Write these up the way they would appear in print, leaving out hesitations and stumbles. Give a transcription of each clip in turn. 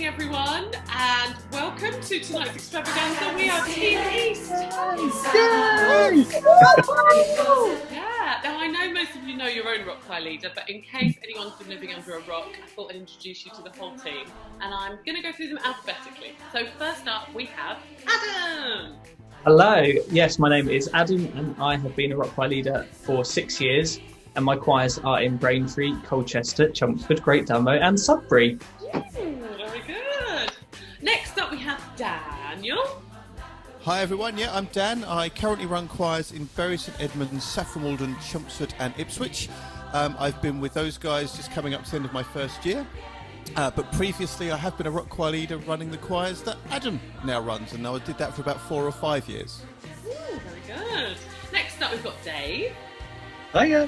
everyone, and welcome to tonight's extravaganza. We are Team East. Yeah, now I know most of you know your own rock choir leader, but in case anyone's been living under a rock, I thought I'd introduce you to the whole team, and I'm going to go through them alphabetically. So first up, we have Adam. Hello, yes, my name is Adam, and I have been a rock choir leader for 6 years, and my choirs are in Braintree, Colchester, Chelmsford, Great Dunmow, and Sudbury. Very good. Next up, we have Daniel. Hi everyone, yeah, I'm Dan. I currently run choirs in Bury St Edmunds, Saffron Walden, Chelmsford and Ipswich. I've been with those guys just coming up to the end of my first year. But previously I have been a rock choir leader running the choirs that Adam now runs, and I did that for about 4 or 5 years. Ooh, very good. Next up, we've got Dave. Hiya,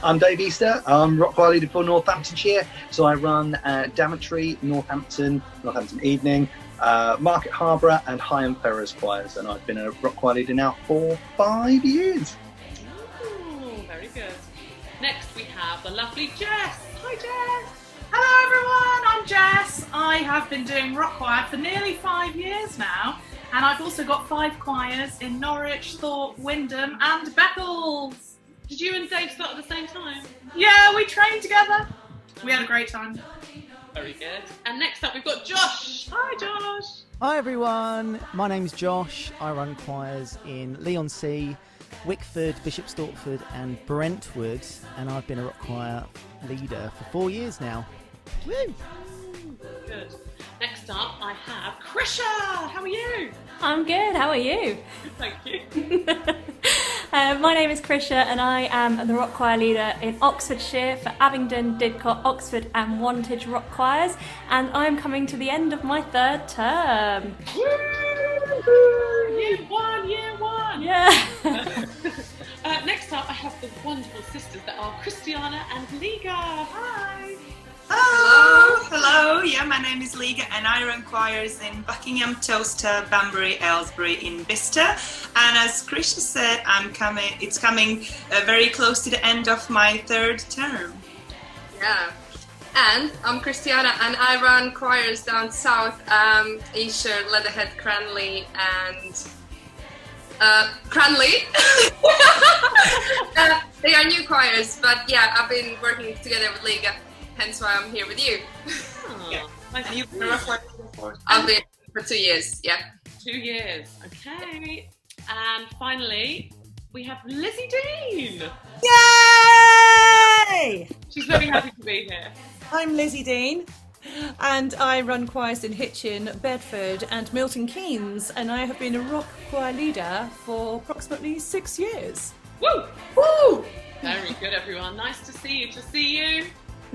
I'm Dave Easter. I'm rock choir leader for Northamptonshire. So I run Daventry, Northampton Evening, Market Harborough and Higham Ferrers choirs, and I've been a rock choir leader now for 5 years. Ooh, very good. Next we have the lovely Jess. Hi Jess. Hello everyone, I'm Jess. I have been doing rock choir for nearly 5 years now, and I've also got 5 choirs in Norwich, Thorpe, Wyndham and Beccles. Did you and Dave start at the same time? Yeah, we trained together. We had a great time. Very good. And next up we've got Josh. Hi Josh. Hi everyone, my name's Josh. I run choirs in Leigh-on-Sea, Wickford, Bishop Stortford and Brentwood, and I've been a rock choir leader for 4 years now. Woo! Good. Next up I have Krisha. How are you? I'm good, how are you? Thank you. My name is Krisha and I am the rock choir leader in Oxfordshire for Abingdon, Didcot, Oxford and Wantage rock choirs, and I'm coming to the end of my 3rd term. Woo! Year one. Yeah. Next up I have the wonderful sisters that are Christiana and Liga. Hi. Hello, yeah, my name is Liga and I run choirs in Buckingham, Towcester, Banbury, Aylesbury in Bicester, and as Krisha said, it's coming very close to the end of my 3rd term. Yeah, and I'm Christiana and I run choirs down south, Esher, Leatherhead, Cranley and Cranley. They are new choirs, but yeah, I've been working together with Liga. Hence why I'm here with you. Oh, Yeah. nice to You've meet been you. a rock choir before. I've been for 2 years, yeah. 2 years. Okay. And finally, we have Lizzie Dean. Yay! She's very happy to be here. I'm Lizzie Dean, and I run choirs in Hitchin, Bedford and Milton Keynes, and I have been a rock choir leader for approximately 6 years. Woo! Woo! Very good, everyone. Nice to see you.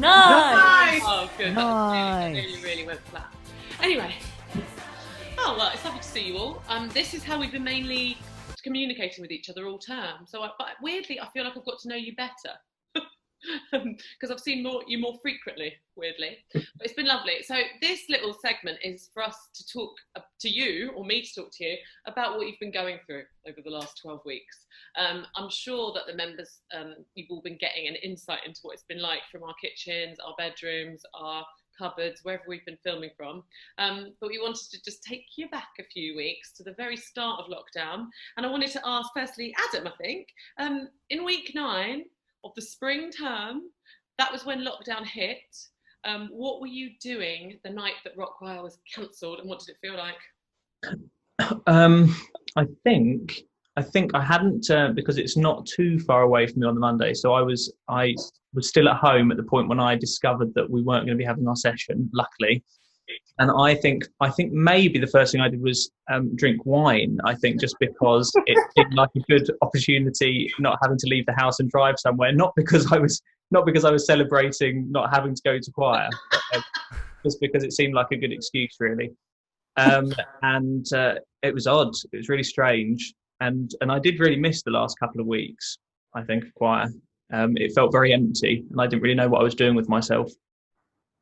Nice. Oh, good. Nice. That really went flat. Anyway. Oh, well, it's lovely to see you all. This is how we've been mainly communicating with each other all term. So, but weirdly, I feel like I've got to know you better. Because I've seen you more frequently, weirdly. But it's been lovely. So this little segment is for us to talk to you, or me to talk to you, about what you've been going through over the last 12 weeks. I'm sure that the members, you've all been getting an insight into what it's been like from our kitchens, our bedrooms, our cupboards, wherever we've been filming from. But we wanted to just take you back a few weeks to the very start of lockdown. And I wanted to ask, firstly, Adam, I think, in week 9, of the spring term, that was when lockdown hit. What were you doing the night that rock choir was cancelled, and what did it feel like? I think I hadn't because it's not too far away from me on the Monday. So I was still at home at the point when I discovered that we weren't going to be having our session, luckily. And I think maybe the first thing I did was drink wine. I think just because it seemed like a good opportunity, not having to leave the house and drive somewhere. Not because I was celebrating not having to go to choir, just because it seemed like a good excuse, really. And it was odd. It was really strange, and I did really miss the last couple of weeks, I think, of choir. It felt very empty, and I didn't really know what I was doing with myself.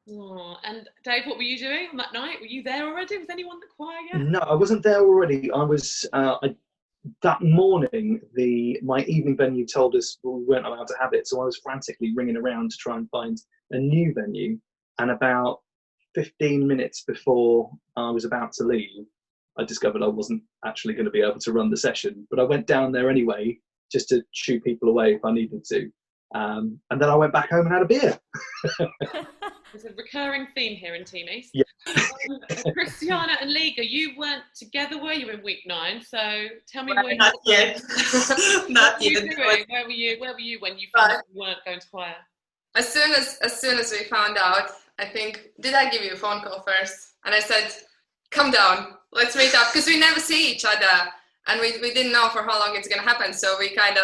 Oh, and Dave, what were you doing on that night? Were you there already? Was anyone at the choir yet? No, I wasn't there already. I was that morning. My evening venue told us we weren't allowed to have it, so I was frantically ringing around to try and find a new venue. And about 15 minutes before I was about to leave, I discovered I wasn't actually going to be able to run the session, but I went down there anyway, just to shoo people away if I needed to. And then I went back home and had a beer. There's a recurring theme here in Team East. Yeah. Christiana and Liga, you weren't together, were you, in week 9? So tell me where Not yet. Not you yet. were doing. Where were you when you found out you weren't going to choir? As soon as we found out, I think, did I give you a phone call first? And I said, come down, let's meet up, because we never see each other. And we didn't know for how long it's going to happen. So we met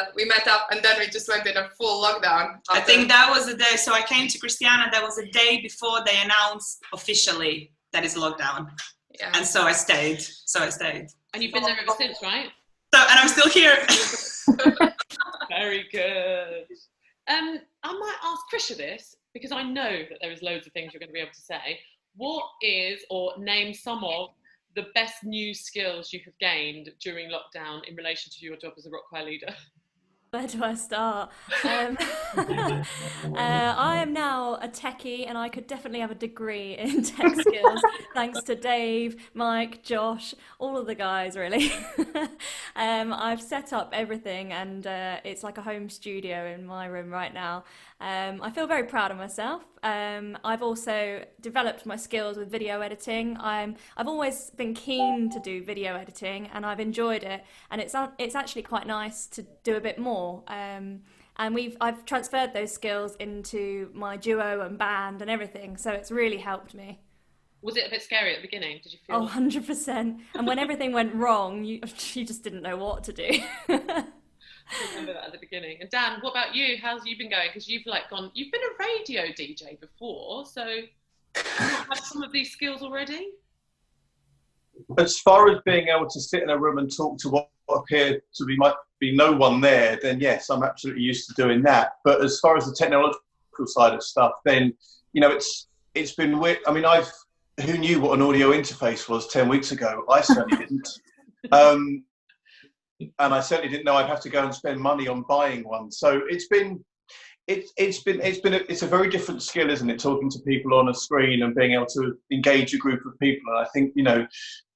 up, and then we just went in a full lockdown. I think that was the day. So I came to Christiana. That was the day before they announced officially that it's lockdown. Yeah. And so I stayed. And you've been there ever since, right? So, and I'm still here. Very good. I might ask Krisha this, because I know that there is loads of things you're going to be able to say. What is, or name some of, the best new skills you have gained during lockdown in relation to your job as a rock choir leader? Where do I start? I am now a techie, and I could definitely have a degree in tech skills thanks to Dave, Mike, Josh, all of the guys really. I've set up everything, and it's like a home studio in my room right now. I feel very proud of myself. I've also developed my skills with video editing. I've always been keen to do video editing, and I've enjoyed it, and it's actually quite nice to do a bit more. And I've transferred those skills into my duo and band and everything, so it's really helped me. Was it a bit scary at the beginning? Did you feel? Oh, 100%. And when everything went wrong, you just didn't know what to do. I remember that at the beginning. And Dan, what about you? How's you been going? Because you've been a radio DJ before, so you have some of these skills already? As far as being able to sit in a room and talk to what appeared to be might be no one there, then yes, I'm absolutely used to doing that. But as far as the technological side of stuff, then it's been weird. I mean, who knew what an audio interface was 10 weeks ago? I certainly didn't. And I certainly didn't know I'd have to go and spend money on buying one. So it's a very different skill, isn't it? Talking to people on a screen and being able to engage a group of people. And I think,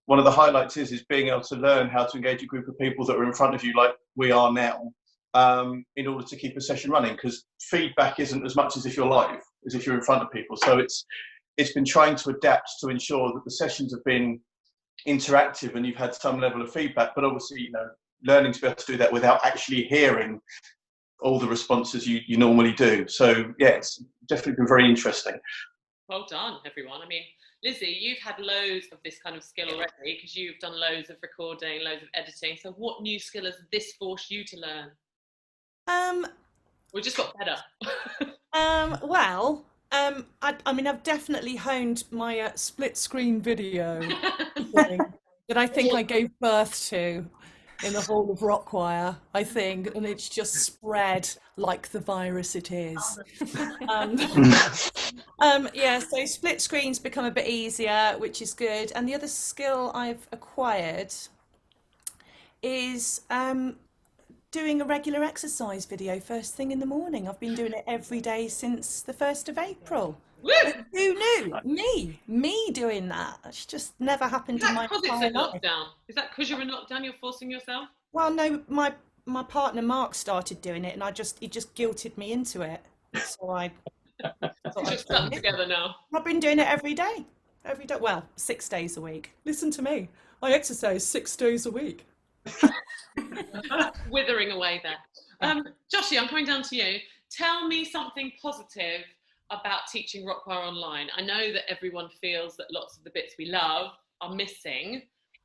one of the highlights is being able to learn how to engage a group of people that are in front of you like we are now, in order to keep a session running, because feedback isn't as much as if you're live, as if you're in front of people. So it's been trying to adapt to ensure that the sessions have been interactive and you've had some level of feedback, but obviously, learning to be able to do that without actually hearing all the responses you normally do. So yeah, it's definitely been very interesting. Well done, everyone. I mean, Lizzie, you've had loads of this kind of skill already because you've done loads of recording, loads of editing. So what new skill has this forced you to learn? We just got better. I mean, I've definitely honed my split screen video thing that I think I gave birth to in the whole of rock choir, I think, and it's just spread like the virus it is. So split screens become a bit easier, which is good. And the other skill I've acquired is doing a regular exercise video first thing in the morning. I've been doing it every day since the 1st of April. Woo! Who knew? Me doing that. It's just never happened in my entire life. Is that because it's in lockdown? Is that because you're in lockdown, you're forcing yourself? Well, no, my partner Mark started doing it, and he just guilted me into it. So I just stuck together now. I've been doing it every day. Well, 6 days a week. Listen to me. I exercise 6 days a week. Withering away there. Joshie, I'm coming down to you. Tell me something positive about teaching rock choir online. I know that everyone feels that lots of the bits we love are missing,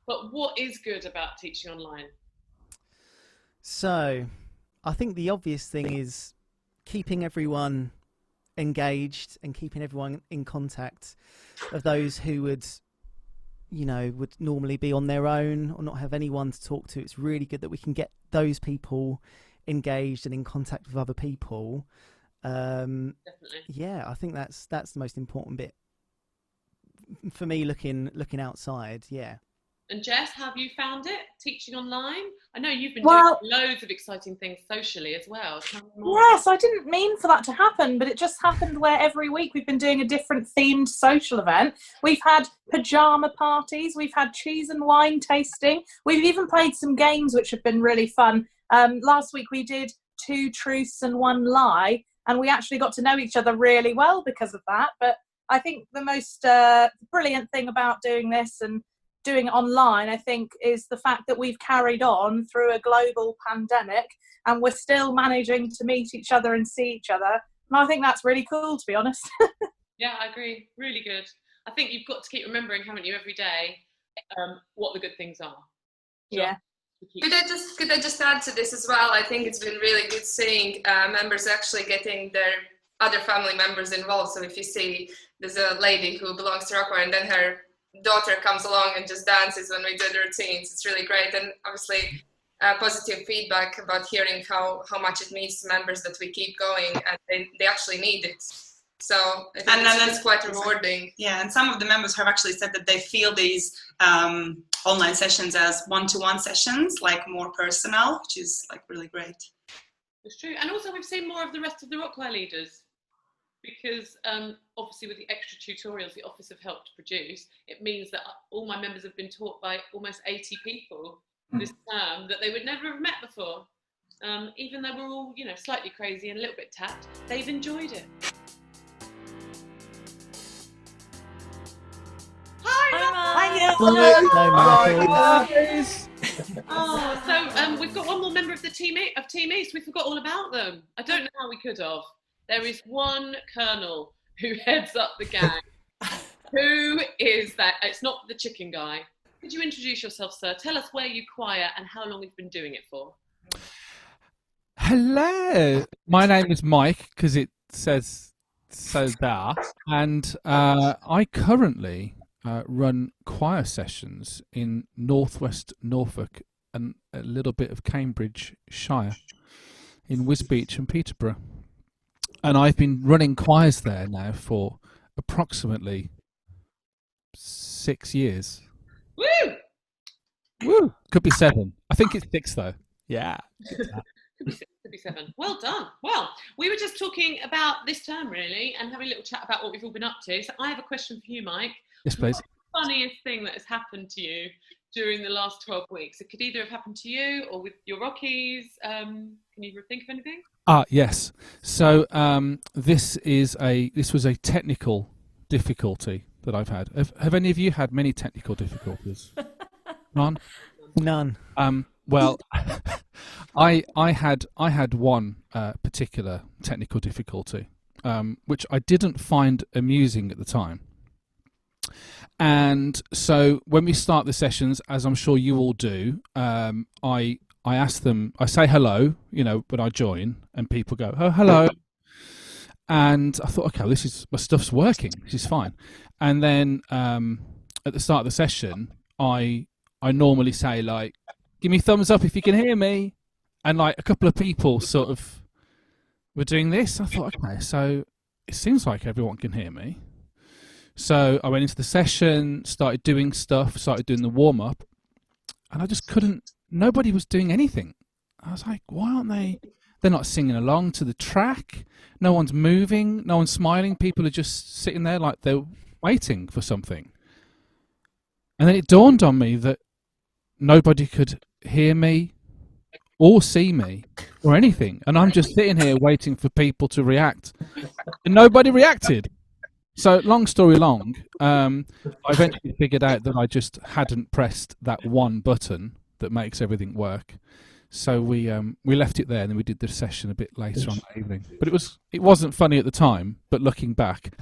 but what is good about teaching online? So, I think the obvious thing is keeping everyone engaged and keeping everyone in contact of those who would normally be on their own or not have anyone to talk to. It's really good that we can get those people engaged and in contact with other people. Definitely. Yeah, I think that's the most important bit for me. Looking outside, yeah. And Jess, how have you found it teaching online? I know you've been Well- doing loads of exciting things socially as well. Tell me more. Yes, I didn't mean for that to happen, but it just happened where every week we've been doing a different themed social event. We've had pajama parties, we've had cheese and wine tasting, we've even played some games which have been really fun. Last week we did 2 truths and 1 lie, and we actually got to know each other really well because of that. But I think the most brilliant thing about doing this and doing it online, I think, is the fact that we've carried on through a global pandemic and we're still managing to meet each other and see each other. And I think that's really cool, to be honest. Yeah, I agree. Really good. I think you've got to keep remembering, haven't you, every day, what the good things are. Yeah. Could I just add to this as well? I think it's been really good seeing members actually getting their other family members involved. So if you see there's a lady who belongs to Rockaway and then her daughter comes along and just dances when we do the routines, it's really great. And obviously positive feedback about hearing how much it means to members that we keep going, and they actually need it. So I think it's quite rewarding. Yeah, and some of the members have actually said that they feel these online sessions as one-to-one sessions, like more personal, which is like really great. It's true. And also we've seen more of the rest of the Rock Choir leaders, because obviously with the extra tutorials the office have helped produce, it means that all my members have been taught by almost 80 people this term that they would never have met before. Even though we're all, slightly crazy and a little bit tapped, they've enjoyed it. So we've got one more member of the Team East. We forgot all about them. I don't know how we could have. There is one colonel who heads up the gang. Who is that? It's not the chicken guy. Could you introduce yourself, sir? Tell us where you choir and how long you've been doing it for. Hello, my name is Mike, because it says so there, and I currently run choir sessions in northwest Norfolk and a little bit of Cambridgeshire, in Wisbech and Peterborough. And I've been running choirs there now for approximately 6 years. Woo! Woo! Could be 7. I think it's 6 though. Yeah. Could be 7. Well done. Well, we were just talking about this term really and having a little chat about what we've all been up to. So I have a question for you, Mike. Yes, please. What's the funniest thing that has happened to you during the last 12 weeks? It could either have happened to you or with your Rockies. Can you think of anything? Yes. So this was a technical difficulty that I've had. Have any of you had many technical difficulties? None? None. Well, I had one particular technical difficulty, which I didn't find amusing at the time. And so when we start the sessions, as I'm sure you all do, I ask them, I say hello, when I join, and people go, oh, hello. And I thought, okay, my stuff's working, this is fine. And then at the start of the session, I normally say, like, give me thumbs up if you can hear me. And like a couple of people sort of were doing this. I thought, okay, so it seems like everyone can hear me. So I went into the session, started doing stuff, started doing the warm-up, and I just nobody was doing anything. I was like, why aren't they? They're not singing along to the track. No one's moving. No one's smiling. People are just sitting there like they're waiting for something. And then it dawned on me that nobody could hear me or see me or anything. And I'm just sitting here waiting for people to react. And nobody reacted. So long story long, I eventually figured out that I just hadn't pressed that one button that makes everything work. So we left it there, and then we did the session a bit later on that evening. But it wasn't funny at the time, but looking back.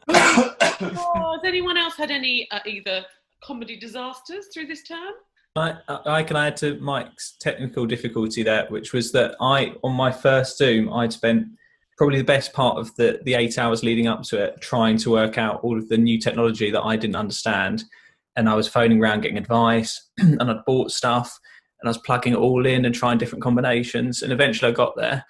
Has anyone else had any either comedy disasters through this term? I can add to Mike's technical difficulty there, which was that on my first Zoom, I'd spent probably the best part of the 8 hours leading up to it trying to work out all of the new technology that I didn't understand. And I was phoning around getting advice, and I'd bought stuff, and I was plugging it all in and trying different combinations. And eventually I got there,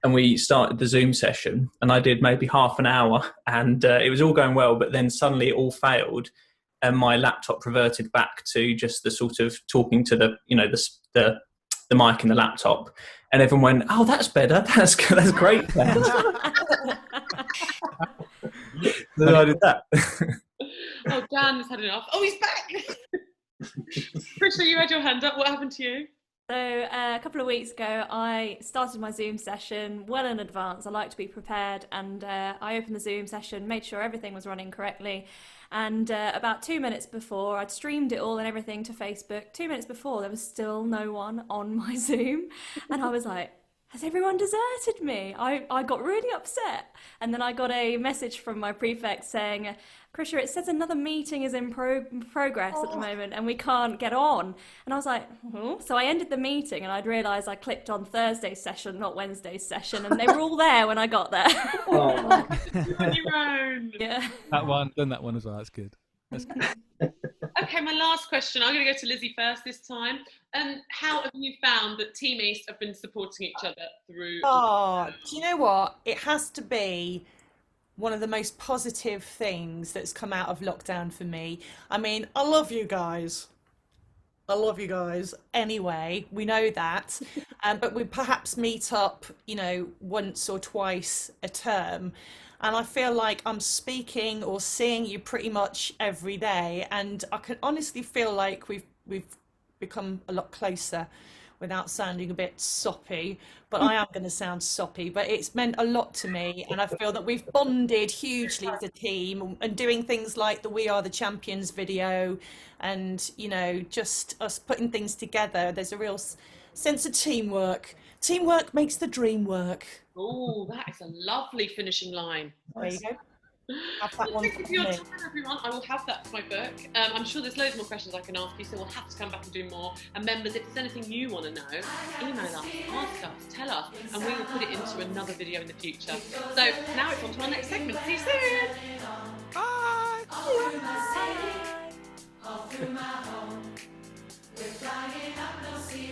and we started the Zoom session, and I did maybe half an hour, and it was all going well, but then suddenly it all failed, and my laptop reverted back to just the sort of talking to the mic in the laptop, and everyone went, "Oh, that's better. That's great." So I did that. Oh, Dan has had enough. Oh, he's back. Krisha, you had your hand up. What happened to you? So a couple of weeks ago, I started my Zoom session well in advance. I like to be prepared, and I opened the Zoom session, made sure everything was running correctly. And about 2 minutes before, I'd streamed it all and everything to Facebook. 2 minutes before, there was still no one on my Zoom. And I was like, has everyone deserted me? I got really upset. And then I got a message from my prefect saying, Krisha, it says another meeting is in progress at the moment and we can't get on. And I was like, So I ended the meeting and I'd realised I clicked on Thursday's session, not Wednesday's session, and they were all there when I got there. Oh, you're on your own. Yeah. That one, done that one as well. That's good. That's good. Okay, my last question. I'm going to go to Lizzie first this time. How have you found that Team East have been supporting each other through? Oh, do you know what? It has to be one of the most positive things that's come out of lockdown for me. I mean, I love you guys. I love you guys. Anyway, we know that. But we perhaps meet up, once or twice a term. And I feel like I'm speaking or seeing you pretty much every day. And I can honestly feel like we've become a lot closer without sounding a bit soppy. But I am going to sound soppy. But it's meant a lot to me. And I feel that we've bonded hugely as a team and doing things like the We Are the Champions video and, just us putting things together. There's a real sense of teamwork. Teamwork makes the dream work. Oh, that is a lovely finishing line. There you go. Have that one Thank you for your for me. time, everyone. I will have that for my book. I'm sure there's loads more questions I can ask you, so we'll have to come back and do more. And members, if there's anything you want to know, email us, ask us, tell us, and we will put it into another video in the future. So now it's on to our next segment. See you soon. Bye. All through my home, we're flying up no sea.